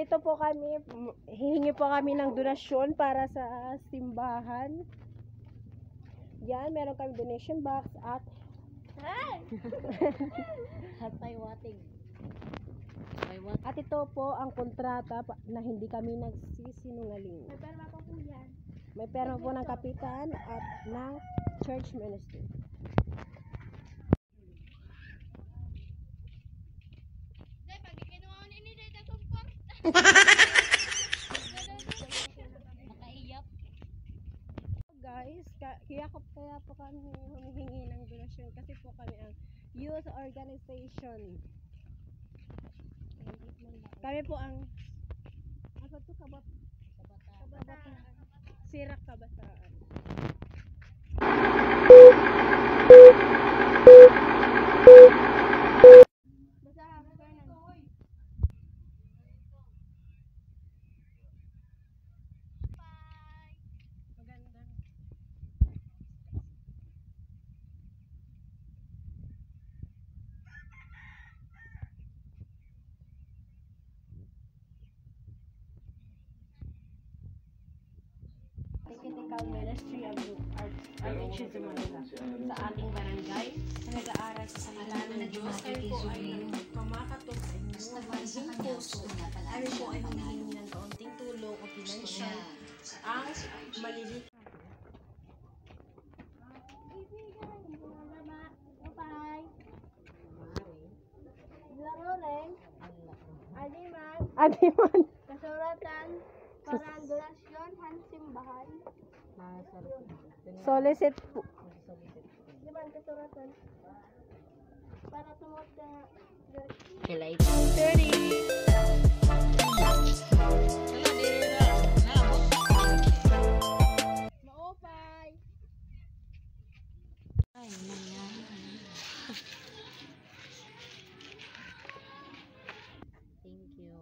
Nandito po kami, hihingi po kami ng donasyon para sa simbahan. Yan, meron kami donation box at Paywating. At ito po ang kontrata na hindi kami nagsisinungaling. May perma pa po yan. May perma po ng kapitan at ng church ministry. Nakaiyak. Guys, kaya po kami humihingi ng donasyon kasi po kami ang youth organization. Kami po ang kabataan. Sirak Kabataan. Technical Ministry of Outreach Manila sa ating barangay na nag-aaral sa salita ng Diyos. Kami po ay pamakatok sa inyong puso. Kami po ay humihingi ng kaunting tulong o pinansyal ang maliliit. Adiman. Kasulatan para ang donasyon han simbahan. Solicit po. Di ba ang kasulatan? Para tumot na Kila ito. 30. Maupay. Ay, man. Thank you.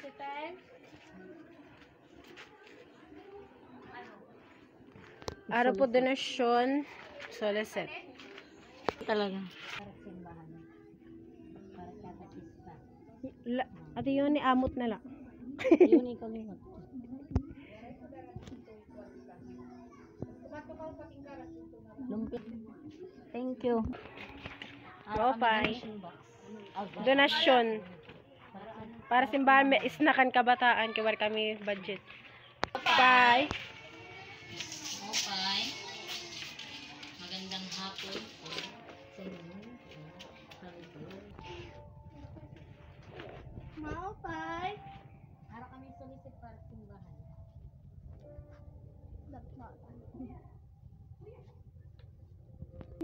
dito time. Araw po donasyon. Solicit. Talaga. Para simbahan. Para katakista. Ate yun ni amot na lang. Yun ikaw limot. Lumpit. Thank you. Maupay. Donasyon. Para simbahan may isnakan kabataan kaya kami budget. Bye. Okay. Magandang hapon po sa inyo. Maupay. Para kami solicit para simbahan.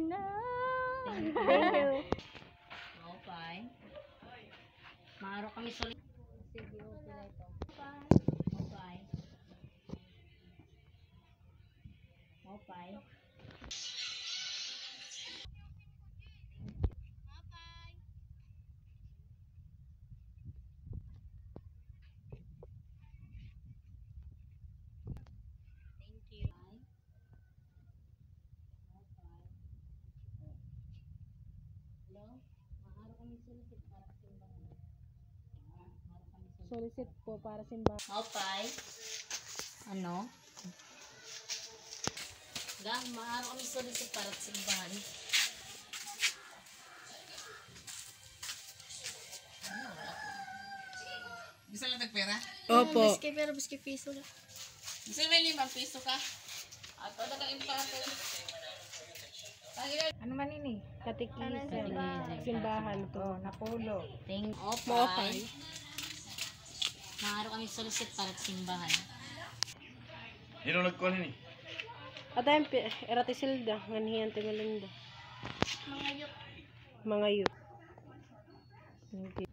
No. Thank Thank you. Okay. Maaro kami solicit. Sige, okay ito. Okay. Okay. Thank you. Hello? Maaro kami solicit para simbahan. Maaro kami solicit. Solicit po para simbahan. Okay. Ano? Gang, maaro kami solicit para simbahan. Gusto mo nagpera? Opo. Pero biski piso na. Gusto mo may 5 piso ka? At wala kang impake. Ano man ini? Katikisan. Simbahan. Simbahan to. Napulo. Thank Okay. you. Maaro kami solicit para simbahan. Yun ang nagkuhan ni. At ayun, eratisilda. Nganihan timalinda. Mga yuk. Mga youth. Okay.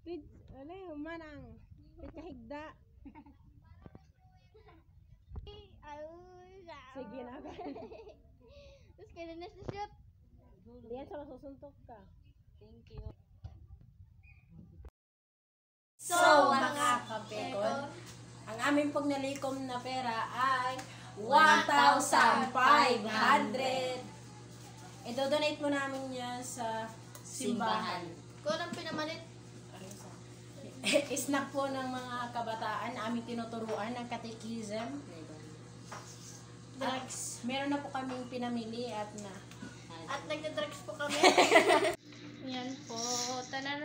Thank you. Ano yung manang? Kahigda. Sige na. Tapos kaya na shoot. Diyan sa masusuntok ka. Thank you. So, mga kapekon, ang aming pong nalikom na pera ay 1,500. Idodonate mo namin yan sa simbahan. Kung ang pinamalit, Snack po ng mga kabataan na aming tinuturuan ng catechism. Drugs. Meron na po kaming pinamili at at nagda-drugs po kami. Yan po. Tanan.